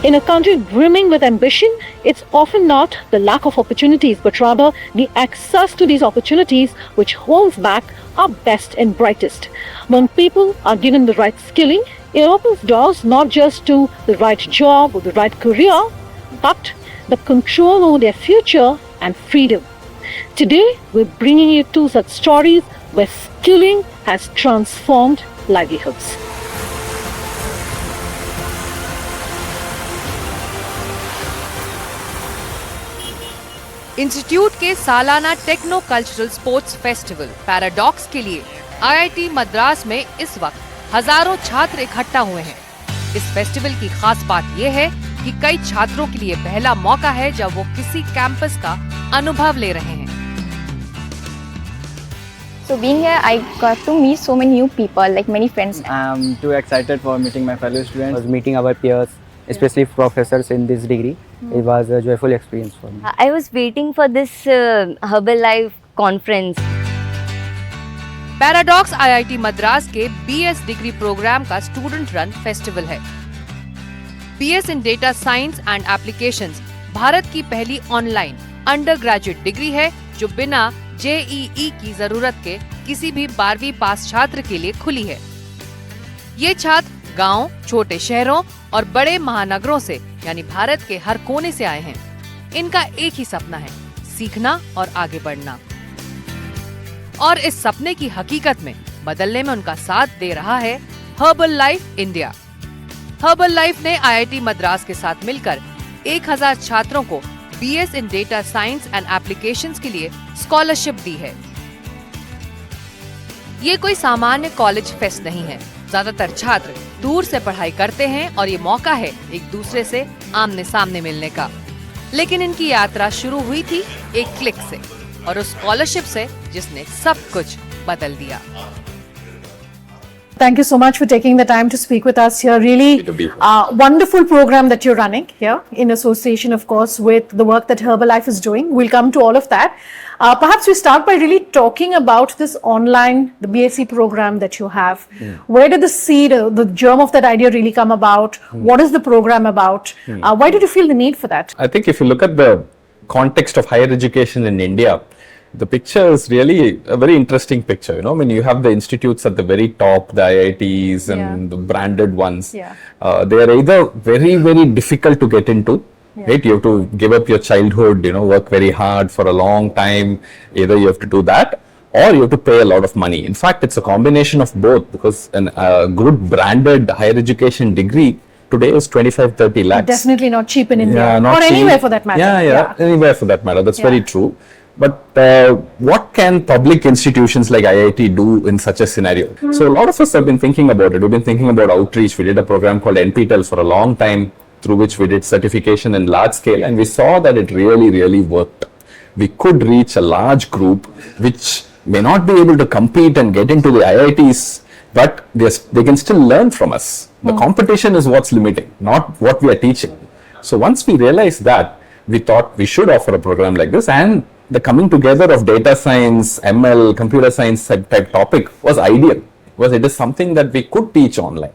In a country brimming with ambition, it's often not the lack of opportunities, but rather the access to these opportunities which holds back our best and brightest. When people are given the right skilling, it opens doors not just to the right job or the right career, but the control over their future and freedom. Today, we're bringing you two such stories where skilling has transformed livelihoods. Institute के सालाना techno cultural sports festival Paradox के लिए IIT Madras में इस वक्त हजारों छात्र इकट्ठा हुए हैं। इस फेस्टिवल की खास बात यह है कि कई छात्रों के लिए पहला मौका है जब वो किसी कैंपस का अनुभव ले रहे हैं। So being here, I got to meet so many new people, like many friends. I'm too excited for meeting my fellow students. I was meeting our peers, especially professors in this degree. It was a joyful experience for me. I was waiting for this Herbalife conference. Paradox IIT Madras के BS degree program का student run festival है। BS in data science and applications Bharat की पहली online under graduate degree है जो बिना JEE की जरूरत के किसी भी 12वीं पास छात्र के लिए खुली है। ये छात्र गांव, छोटे शहरों और बड़े महानगरों से यानी भारत के हर कोने से आए हैं। इनका एक ही सपना है, सीखना और आगे बढ़ना। और इस सपने की हकीकत में बदलने में उनका साथ दे रहा है हर्बल इंडिया। हर्बल ने आईआईटी मद्रास के साथ मिलकर 1000 छात्रों को BS in data science and applications के लिए स्कॉलरशिप दी है। ये कोई सामान्य कॉलेज फेस्ट नहीं है। ज्यादातर छात्र दूर से पढ़ाई करते हैं और ये मौका है एक दूसरे से आमने सामने मिलने का। लेकिन इनकी यात्रा शुरू हुई थी एक क्लिक से और उस स्कॉलरशिप से जिसने सब कुछ बदल दिया। Thank you so much for taking the time to speak with us here. Really wonderful program that you're running here in association, of course, with the work that Herbalife is doing. We'll come to all of that. Perhaps we start by really talking about this online, the BSc program that you have. Where did the seed, the germ of that idea really come about? What is the program about? Why did you feel the need for that? I think if you look at the context of higher education in India, the picture is really a very interesting picture. You know, I mean, you have the institutes at the very top, the IITs and the branded ones. They are either very, very difficult to get into. Right? You have to give up your childhood, you know, work very hard for a long time. Either you have to do that or you have to pay a lot of money. In fact, it's a combination of both because a good branded higher education degree today is 25-30 lakhs. Definitely not cheap in India not or cheap. anywhere for that matter. Anywhere for that matter. That's very true. But what can public institutions like IIT do in such a scenario? So a lot of us have been thinking about it. We've been thinking about outreach. We did a program called NPTEL for a long time through which we did certification in large scale and we saw that it really, really worked. We could reach a large group which may not be able to compete and get into the IITs, but they can still learn from us. The competition is what's limiting, not what we are teaching. So once we realized that, we thought we should offer a program like this, and the coming together of data science, ML, computer science type topic was ideal, because it is something that we could teach online.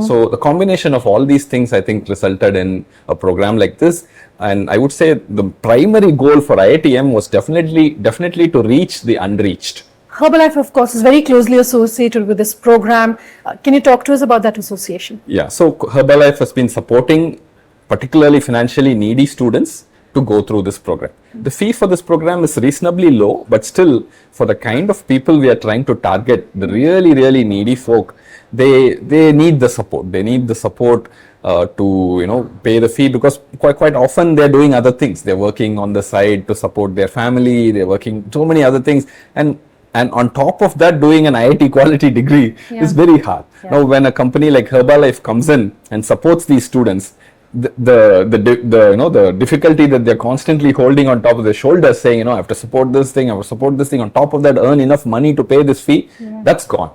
So the combination of all these things, I think, resulted in a program like this. And I would say the primary goal for IITM was definitely to reach the unreached. Herbalife, of course, is very closely associated with this program. Can you talk to us about that association? Yeah, so Herbalife has been supporting particularly financially needy students to go through this program. The fee for this program is reasonably low, but still for the kind of people we are trying to target, the really, really needy folk, they need the support. They need the support to pay the fee, because quite often they're doing other things. They're working on the side to support their family. They're working so many other things, and on top of that, doing an IIT quality degree is very hard. Now, when a company like Herbalife comes in and supports these students, the difficulty that they're constantly holding on top of their shoulders, saying, I have to support this thing, I have to support this thing, on top of that, earn enough money to pay this fee, that's gone.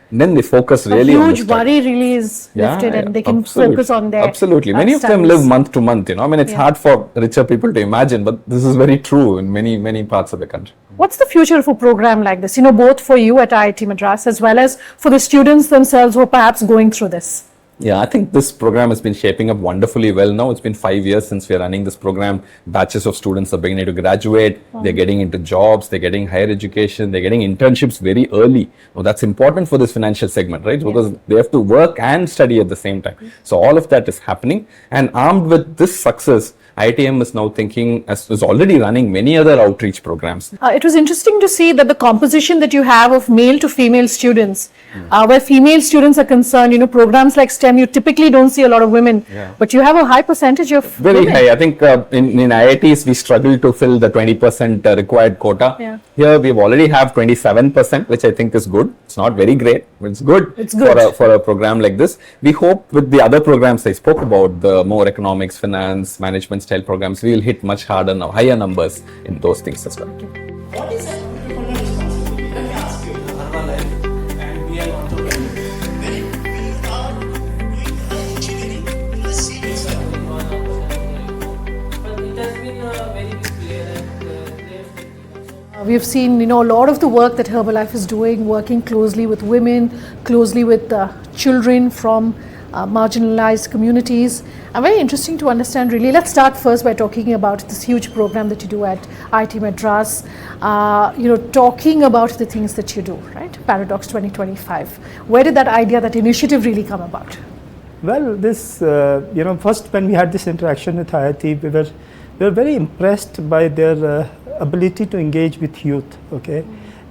And then they focus really on this. A huge worry really is lifted, and they can focus on their Many of them live month to month, I mean, it's hard for richer people to imagine, but this is very true in many parts of the country. What's the future of a program like this, both for you at IIT Madras as well as for the students themselves who are perhaps going through this? Yeah, I think this program has been shaping up wonderfully well now. It's been 5 years since we're running this program. Batches of students are beginning to graduate. They're getting into jobs. They're getting higher education. They're getting internships very early. Well, that's important for this financial segment, right? Because they have to work and study at the same time. So all of that is happening. And armed with this success, IITM is now thinking, is already running many other outreach programs. It was interesting to see that the composition that you have of male to female students, where female students are concerned, programs like STEM, you typically don't see a lot of women, but you have a high percentage of Very women. high. I think in IITs, we struggle to fill the 20% required quota. Yeah. Here, we already have 27%, which I think is good. It's not very great, but it's good, It's good. For a program like this. We hope with the other programs I spoke about, the more economics, finance, management style programs, we will hit much harder now, higher numbers in those things as well. What is that particular responsibility? Let me ask you, Herbalife, and we are going to when we are doing engineering in the city, sir. But it has been very clear and clear. We have seen, a lot of the work that Herbalife is doing, working closely with women, closely with children from marginalized communities. And very interesting to understand really. Let's start first by talking about this huge program that you do at IIT Madras, talking about the things that you do, right? Paradox 2025. Where did that idea, that initiative really come about? Well, this, first when we had this interaction with IIT, we were very impressed by their ability to engage with youth, okay?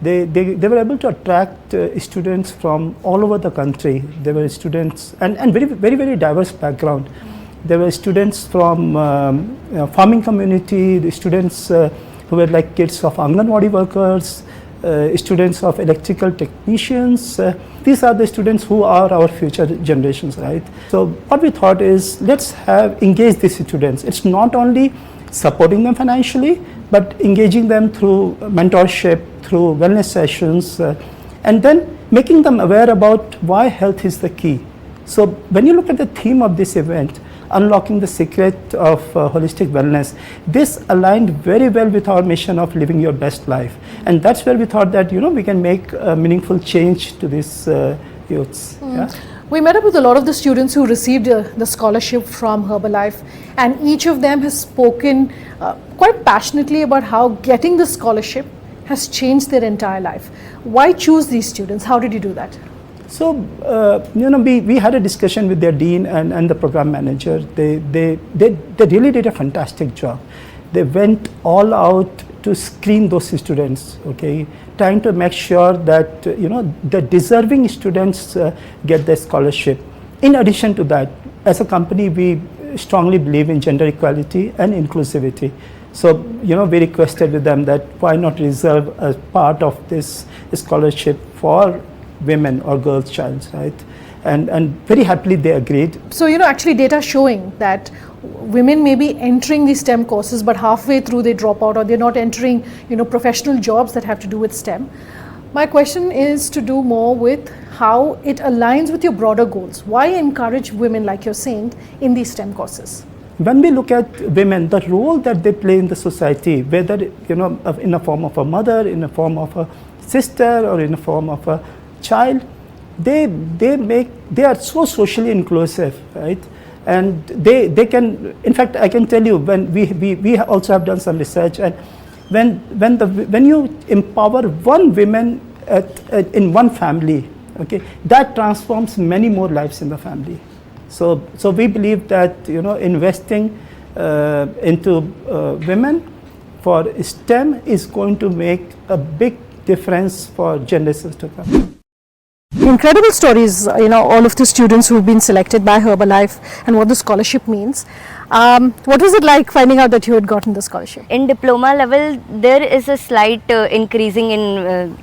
They were able to attract students from all over the country. There were students, and very, very, very diverse background. There were students from farming community, the students who were like kids of Anganwadi workers, students of electrical technicians. These are the students who are our future generations, right? So what we thought is, let's engage these students. It's not only supporting them financially, but engaging them through mentorship, through wellness sessions, and then making them aware about why health is the key. So when you look at the theme of this event, unlocking the secret of holistic wellness, this aligned very well with our mission of living your best life. And that's where we thought that, we can make a meaningful change to these youths. Yeah? We met up with a lot of the students who received the scholarship from Herbalife, and each of them has spoken quite passionately about how getting the scholarship has changed their entire life. Why choose these students? How did you do that? So, we had a discussion with their dean and the program manager. They really did a fantastic job. They went all out to screen those students, okay, trying to make sure that, the deserving students get the scholarship. In addition to that, as a company, we strongly believe in gender equality and inclusivity. So, we requested with them that why not reserve a part of this scholarship for women or girls' child, right? And very happily they agreed. So, actually data showing that women may be entering these STEM courses, but halfway through they drop out, or they're not entering, professional jobs that have to do with STEM. My question is to do more with how it aligns with your broader goals. Why encourage women, like you're saying, in these STEM courses? When we look at women, the role that they play in the society, whether, in the form of a mother, in the form of a sister, or in the form of a child, they are so socially inclusive, right? And they can, in fact, I can tell you, when we also have done some research, and when you empower one woman in one family, okay, that transforms many more lives in the family. So we believe that, investing into women for STEM is going to make a big difference for generations to come. Incredible stories, all of the students who've been selected by Herbalife and what the scholarship means. What was it like finding out that you had gotten the scholarship? In diploma level, there is a slight increasing in,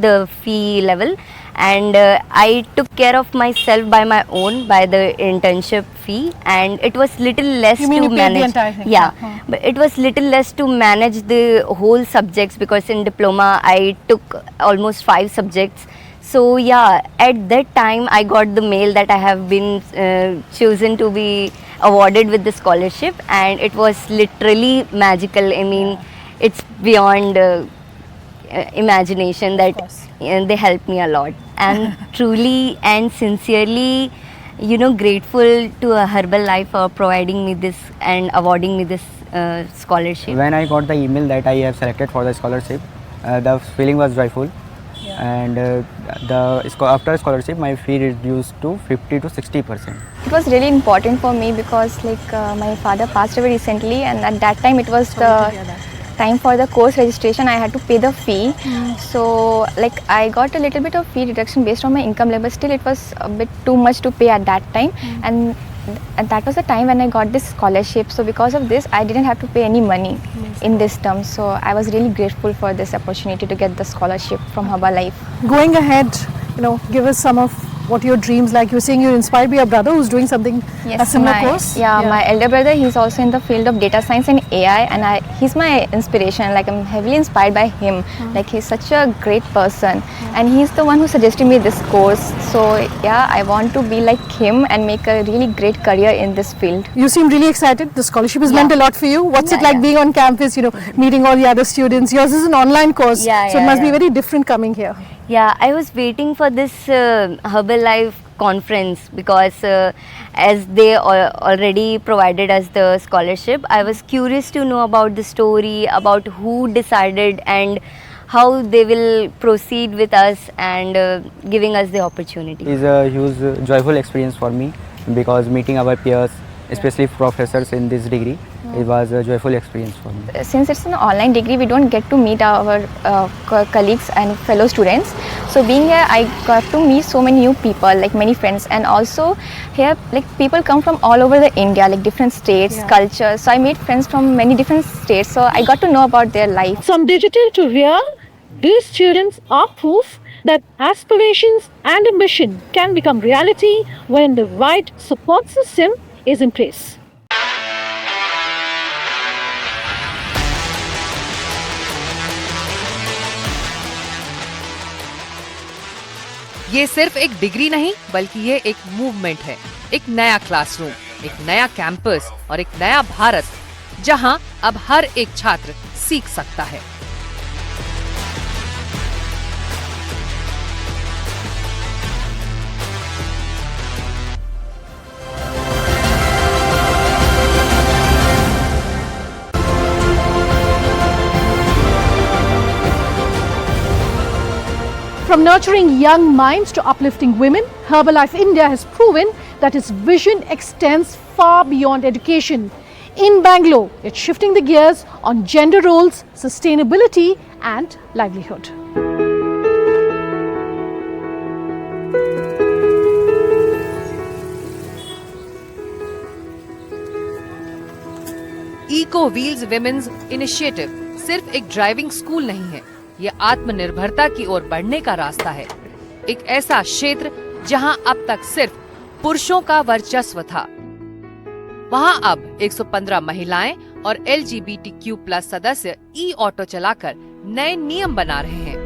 the fee level. And I took care of myself by my own, by the internship fee, and it was little less You mean to you paid manage. the entire thing? Yeah, Uh-huh. but it was little less to manage the whole subjects, because in diploma I took almost 5 subjects. So yeah, at that time I got the mail that I have been chosen to be awarded with the scholarship, and it was literally magical. I mean, it's beyond imagination that they helped me a lot, and truly and sincerely grateful to Herbalife for providing me this and awarding me this scholarship. When I got the email that I have selected for the scholarship, the feeling was joyful. And after scholarship, my fee reduced to 50 to 60%. It was really important for me because my father passed away recently, and at that time it was the time for the course registration. I had to pay the fee. So I got a little bit of fee reduction based on my income level. Still it was a bit too much to pay at that time, and that was the time when I got this scholarship. So because of this, I didn't have to pay any money in this term. So I was really grateful for this opportunity to get the scholarship from Herbalife. Going ahead, give us some of what your dreams like. You were saying you're inspired by your brother who's doing something a similar course. My elder brother, he's also in the field of data science and AI, and he's my inspiration. I'm heavily inspired by him. He's such a great person, and he's the one who suggested me this course. So I want to be like him and make a really great career in this field. You seem really excited. The scholarship has meant a lot for you. What's it like being on campus, meeting all the other students? Yours is an online course, so it must be very different coming here. Yeah, I was waiting for this Herbalife conference because as they already provided us the scholarship, I was curious to know about the story, about who decided and how they will proceed with us and giving us the opportunity. It is a huge joyful experience for me because meeting our peers, especially professors in this degree, it was a joyful experience for me. Since it's an online degree, we don't get to meet our colleagues and fellow students. So being here, I got to meet so many new people, many friends, and also here people come from all over the India, different states, cultures. So I made friends from many different states. So I got to know about their life. From digital to real, these students are proof that aspirations and ambition can become reality when the right support system is in place. ये सिर्फ एक degree नहीं बल्कि ये एक movement है, एक नया क्लासरूम, एक नया कैंपस और एक नया भारत जहां अब हर एक छात्र सीख सकता है। From nurturing young minds to uplifting women, Herbalife India has proven that its vision extends far beyond education. In Bangalore, it's shifting the gears on gender roles, sustainability and livelihood. Eco Wheels women's initiative सिर्फ एक driving school नहीं है, ये आत्मनिर्भरता की ओर बढ़ने का रास्ता है। एक ऐसा क्षेत्र जहां अब तक सिर्फ पुरुषों का वर्चस्व था, वहां अब 115 महिलाएं और LGBTQ+ सदस्य ई-ऑटो चलाकर नए नियम बना रहे हैं।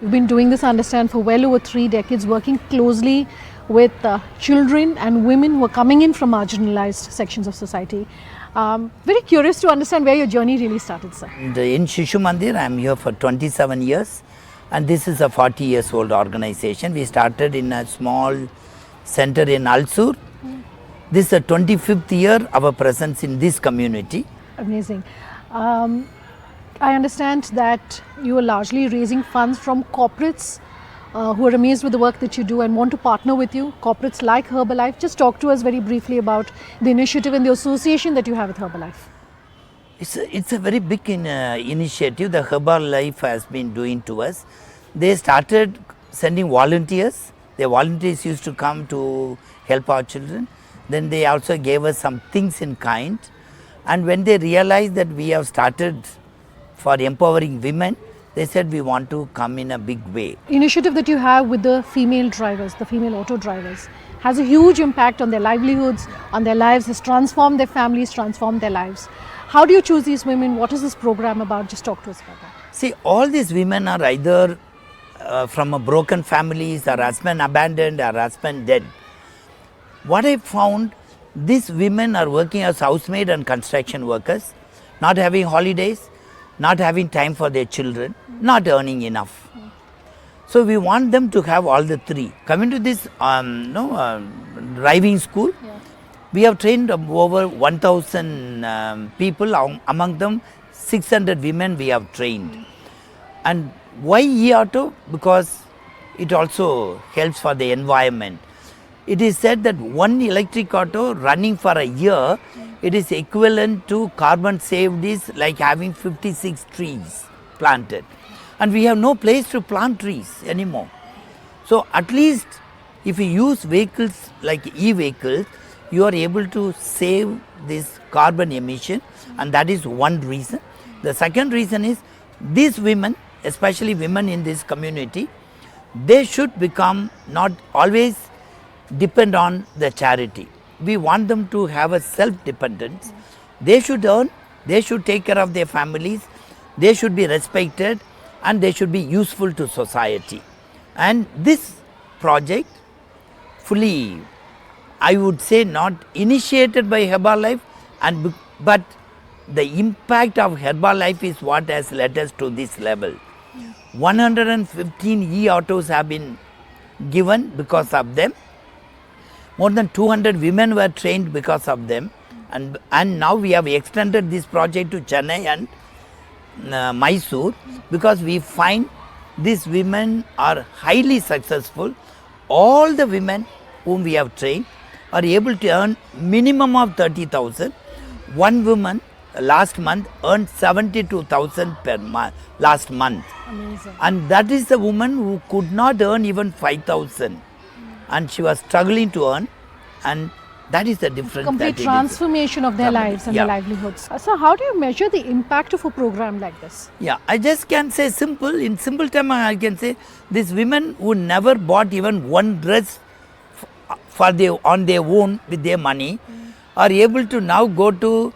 You've been doing this, I understand, for well over 3 decades, working closely with children and women who are coming in from marginalized sections of society. Very curious to understand where your journey really started, sir. In Shishu Mandir, I am here for 27 years, and this is a 40 years old organization. We started in a small center in Alsur. This is the 25th year our presence in this community. Amazing. I understand that you are largely raising funds from corporates who are amazed with the work that you do and want to partner with you, corporates like Herbalife. Just talk to us very briefly about the initiative and the association that you have with Herbalife. It's a very big initiative the Herbalife has been doing to us. They started sending volunteers. The volunteers used to come to help our children. Then they also gave us some things in kind. And when they realized that we have started for empowering women, they said we want to come in a big way. Initiative that you have with the female drivers, the female auto drivers, has a huge impact on their livelihoods, on their lives, has transformed their families, transformed their lives. How do you choose these women? What is this program about? Just talk to us about that. See, all these women are either from a broken families, or husband abandoned, or husband dead. What I found, these women are working as housemaid and construction workers, not having holidays, not having time for their children, not earning enough. So we want them to have all the three. Coming to this driving school, we have trained over 1,000 people, among them 600 women we have trained. And why e-auto? Because it also helps for the environment. It is said that one electric auto running for a year, it is equivalent to carbon saved is like having 56 trees planted. And we have no place to plant trees anymore. So at least if you use vehicles like e-vehicles, you are able to save this carbon emission, and that is one reason. The second reason is these women, especially women in this community, they should become not always depend on the charity. We want them to have a self-dependence. They should earn, they should take care of their families, they should be respected, and they should be useful to society. And this project fully, I would say, not initiated by Herbalife, but the impact of Herbalife is what has led us to this level. 115 e-autos have been given because of them. More than 200 women were trained because of them, and now we have extended this project to Chennai and Mysore, because we find these women are highly successful. All the women whom we have trained are able to earn minimum of 30,000. One woman last month earned 72,000 per month last month. Amazing. And that is the woman who could not earn even 5,000, and she was struggling to earn, and that is the difference. Complete transformation of their lives and their livelihoods. So how do you measure the impact of a program like this? Yeah, I just can say simple, in simple term I can say these women who never bought even one dress on their own with their money are able to now go to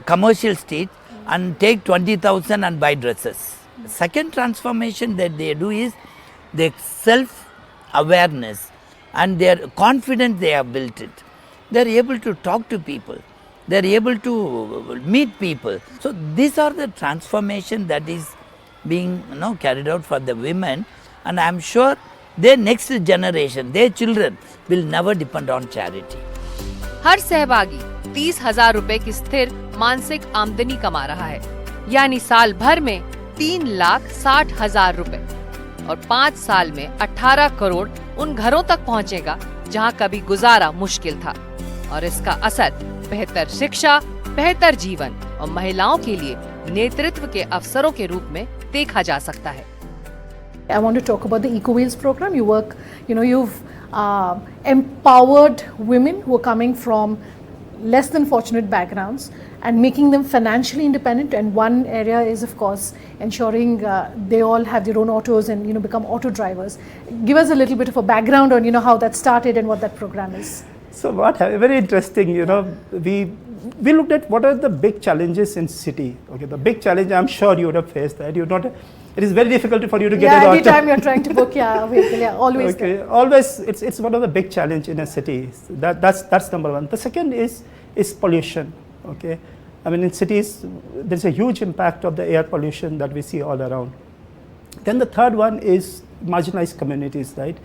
commercial street and take 20,000 and buy dresses. Second transformation that they do is their self-awareness and their confidence they have built it. They are able to talk to people. They are able to meet people. So these are the transformation that is being carried out for the women, and I am sure their next generation, their children will never depend on charity. हर सहभागी 30,000 रुपए की स्थिर मानसिक आमदनी कमा रहा है, यानी साल भर में 3,60,000 रुपए, और 5 साल में 18 करोड़ उन घरों तक पहुंचेगा जहां कभी गुजारा मुश्किल था। और इसका असर बेहतर शिक्षा, बेहतर जीवन और महिलाओं के लिए नेतृत्व के अवसरों के रूप में देखा जा सकता है। I want to talk about the EcoWheels program. You work, you've empowered women who are coming from less than fortunate backgrounds and making them financially independent. And one area is, of course, ensuring they all have their own autos and become auto drivers. Give us a little bit of a background on how that started and what that program is. So very interesting. We looked at what are the big challenges in city. Okay, the big challenge, I'm sure you would have faced that. It is very difficult for you to get an auto. Yeah, anytime you're trying to book, a vehicle, always. Okay, always. It's one of the big challenge in a city. That's number one. The second is pollution. Okay, I mean in cities there's a huge impact of the air pollution that we see all around. Then the third one is marginalized communities, right?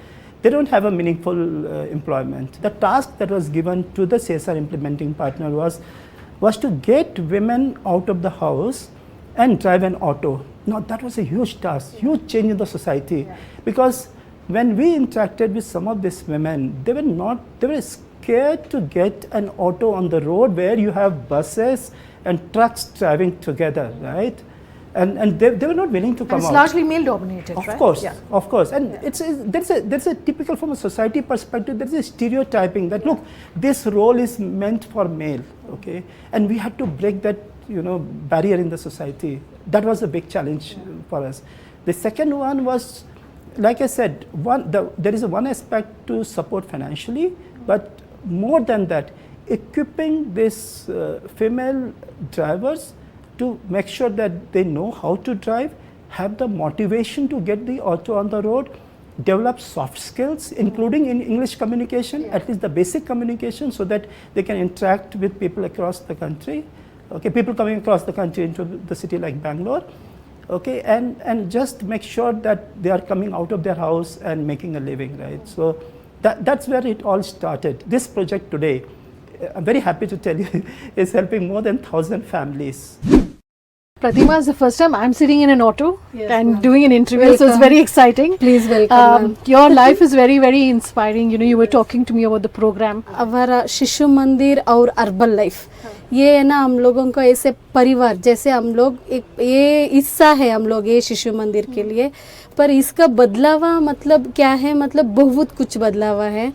They don't have a meaningful employment. The task that was given to the CSR implementing partner was to get women out of the house and drive an auto. Now that was a huge task, huge change in the society, because when we interacted with some of these women, they were scared to get an auto on the road where you have buses and trucks driving together, right? And they were not willing to come out. It's largely male dominated, of right? Course, yeah. Of course. And there's a typical, from a society perspective, there's a stereotyping that, look, this role is meant for male, okay? And we had to break that, barrier in the society. That was a big challenge for us. The second one was, like I said, there is one aspect to support financially, but more than that, equipping these female drivers to make sure that they know how to drive, have the motivation to get the auto on the road, develop soft skills, including in English communication, at least the basic communication, so that they can interact with people across the country. Okay, people coming across the country into the city like Bangalore. okay, and just make sure that they are coming out of their house and making a living, right? So that's where it all started. This project today, I'm very happy to tell you, is helping more than 1,000 families. Pratima, is the first time I'm sitting in an auto and ma'am. doing an interview, so it's Welcome. very exciting. Please welcome, ma'am. Your life is very, very inspiring. You know, you were talking to me about the program. हमारा शिशु मंदिर और अर्बल life, ये है ना हम लोगों का ऐसे परिवार जैसे हम लोग एक ये हिस्सा है हम लोग ये शिशु मंदिर के लिए, पर इसका बदलावा मतलब क्या है, मतलब बहुत कुछ बदलावा है।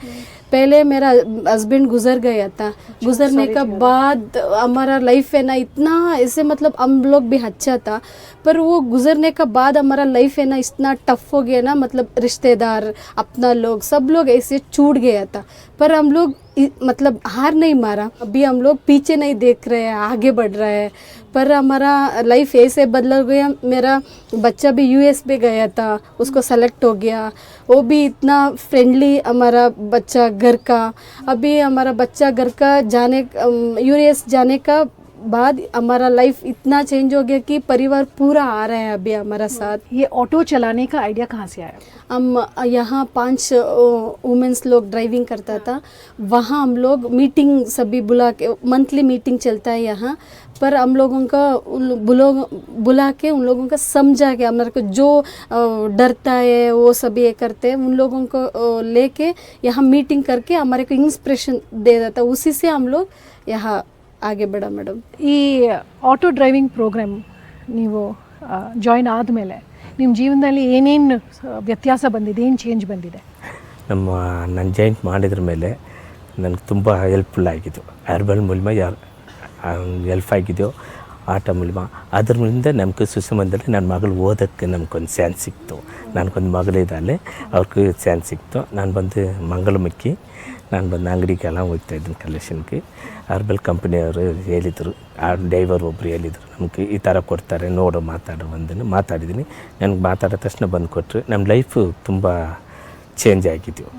पहले मेरा हस्बैंड गुजर गया था, गुजरने का बाद हमारा लाइफ है ना इतना ऐसे मतलब हम लोग भी अच्छा था, पर वो गुजरने का बाद हमारा लाइफ है ना इतना टफ हो गया ना, मतलब रिश्तेदार अपना लोग सब लोग ऐसे छूट गया था, पर हम लोग मतलब हार नहीं मारा। अभी हम लोग पीछे नहीं देख रहे हैं, आगे बढ़ रहे हैं, पर हमारा लाइफ ऐसे बदल गया। मेरा बच्चा भी यूएस पे गया था, उसको सेलेक्ट हो गया, वो भी इतना फ्रेंडली हमारा बच्चा घर का। अभी हमारा बच्चा घर का जाने यूएस जाने का बाद हमारा लाइफ इतना चेंज हो गया कि परिवार पूरा आ रहा है अभी हमारा साथ। ये ऑटो चलाने का आइडिया कहाँ से आया? हम यहाँ 5 वुमेंस लोग ड्राइविंग करता था, वहाँ हम लोग मीटिंग सभी बुला के, मंथली मीटिंग चलता है यहाँ पर, हम लोगों का बुला के उन लोगों का समझा के, हमारे को जो डरता है वो सभी ये करते हैं, उन लोगों को लेके यहाँ मीटिंग करके हमारे को इंस्पिरेशन दे देता, उसी से हम लोग यहाँ आगे बढ़ा मैडम। ಈ ಆಟೋ ಡ್ರೈವಿಂಗ್ ಪ್ರೋಗ್ರಾಮ್ ನೀವು ಜಾಯಿನ್ ಆದಮೇಲೆ ನಿಮ್ಮ ಜೀವನದಲ್ಲಿ ಏನೇನು ವ್ಯತ್ಯಾಸ ಬಂದಿದೆ, ಏನು ಚೇಂಜ್ ಬಂದಿದೆ? ನಾನು ಜಾಯಿನ್ ಮಾಡಿದ್ರ ಮೇಲೆ ನನಗೆ ತುಂಬ ಹೆಲ್ಪ್ಫುಲ್ ಆಗಿದ್ದು, ಹರ್ಬಲ್ ಮೂಲಕ ಹೆಲ್ಪ್ ಆಗಿದೆಯೋ ಆಟ ಮೂಲಕ, ಅದ್ರ ಮೂಲಕ ನಮ್ಗೆ ಶಿಶು ಮಂದಿರದಲ್ಲಿ ನನ್ನ ಮಗಳು ಓದೋಕ್ಕೆ ನಮ್ಗೊಂದು ಚಾನ್ಸ್ ಸಿಕ್ತು। ನನಗೊಂದು ಮಗಳಿದ್ದಾಳೆ, ಅವ್ರಿಗೆ ಚಾನ್ಸ್ ಸಿಕ್ತು। ನಾನು ಬಂದು ಮಂಗಳಮುಖಿ, ನಾನು ಬಂದು ಅಂಗಡಿಗೆಲ್ಲ ಹೋಗ್ತಾಯಿದ್ದೀನಿ ಕಲೆಕ್ಷನ್ಗೆ। ಹರ್ಬಲ್ ಕಂಪ್ನಿಯವರು ಹೇಳಿದರು, ಆ ಡ್ರೈವರ್ ಒಬ್ಬರು ಹೇಳಿದರು ನಮಗೆ ಈ ಥರ ಕೊಡ್ತಾರೆ ನೋಡು ಮಾತಾಡು ಒಂದನ್ನು ಮಾತಾಡಿದ್ದೀನಿ। ನನಗೆ ಮಾತಾಡಿದ ತಕ್ಷಣ ಬಂದು ಕೊಟ್ಟರು, ನಮ್ಮ ಲೈಫು ತುಂಬ ಚೇಂಜ್ ಆಗಿದ್ದೆವು।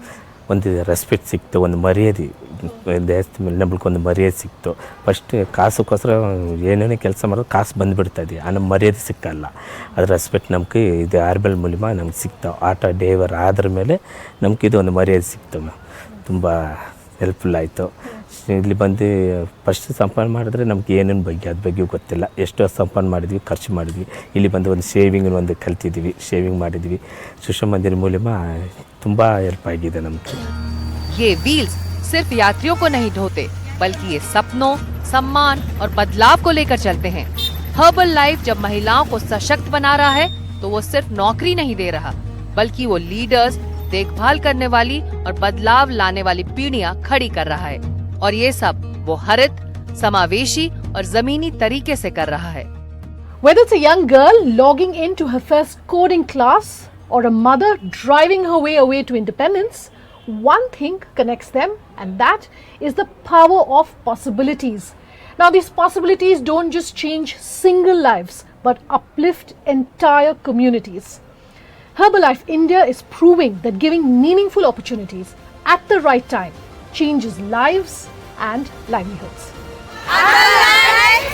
ಒಂದು ರೆಸ್ಪೆಕ್ಟ್ ಸಿಕ್ತು, ಒಂದು ಮರ್ಯಾದೆ ದೇಶದ ಮೇಲೆ ನಮ್ಗೊಂದು ಮರ್ಯಾದೆ ಸಿಕ್ತು। ಫಸ್ಟ್ ಕಾಸಕ್ಕೋಸ್ಕರ ಏನೇನೇ ಕೆಲಸ ಮಾಡೋದು ಕಾಸು ಬಂದುಬಿಡ್ತಾಯಿದೆ, ಆ ನಮ್ಮ ಮರ್ಯಾದೆ ಸಿಕ್ಕಲ್ಲ, ಅದು ರೆಸ್ಪೆಕ್ಟ್ ನಮ್ಗೆ ಇದು ಹರ್ಬಲ್ ಮೂಲಕ ನಮ್ಗೆ ಸಿಗ್ತಾವೆ। ಆಟೋ ಡ್ರೈವರ್ ಆದ್ರ ಮೇಲೆ ನಮ್ಗೆ ಇದು ಒಂದು ಮರ್ಯಾದೆ ಸಿಕ್ತು ಮ್ಯಾಮ್, ತುಂಬ ಹೆಲ್ಪ್ಫುಲ್ ಆಯಿತು। ಇಲ್ಲಿ ಬಂದು ಫಸ್ಟ್ ಸಂಪಾದನೆ ಮಾಡಿದ್ರೆ ನಮ್ಗೆ ಏನೇನು ಬಗ್ಗೆ ಅದ್ರ ಬಗ್ಗೆ ಗೊತ್ತಿಲ್ಲ, ಎಷ್ಟೋ ಸಂಪಾದನೆ ಮಾಡಿದ್ವಿ, ಖರ್ಚು ಮಾಡಿದ್ವಿ। ಇಲ್ಲಿ ಬಂದು ಒಂದು ಸೇವಿಂಗ್ ಒಂದು ಕಲ್ತಿದ್ವಿ, ಸೇವಿಂಗ್ ಮಾಡಿದ್ವಿ। ಶಿಶು ಮಂದಿರ ಮೂಲಕ ತುಂಬ ಹೆಲ್ಪ್ ಆಗಿದೆ ನಮಗೆ। ये व्हील्स सिर्फ यात्रियों को नहीं ढोते, बल्कि ये सपनों, सम्मान और बदलाव को लेकर चलते हैं। हर्बल लाइफ जब महिलाओं को सशक्त बना रहा है, तो वो सिर्फ नौकरी नहीं दे रहा, बल्कि वो लीडर्स, देखभाल करने वाली और बदलाव लाने वाली पीढ़ियां खड़ी कर रहा है। और ये सब वो हरित, समावेशी और जमीनी तरीके से कर रहा है। Whether it's a young girl logging into her first coding class or a mother driving her way away to independence, one thing connects them, and that is the power of possibilities. Now, these possibilities don't just change single lives, but uplift entire communities. Herbalife India is proving that giving meaningful opportunities at the right time changes lives and livelihoods. Herbalife,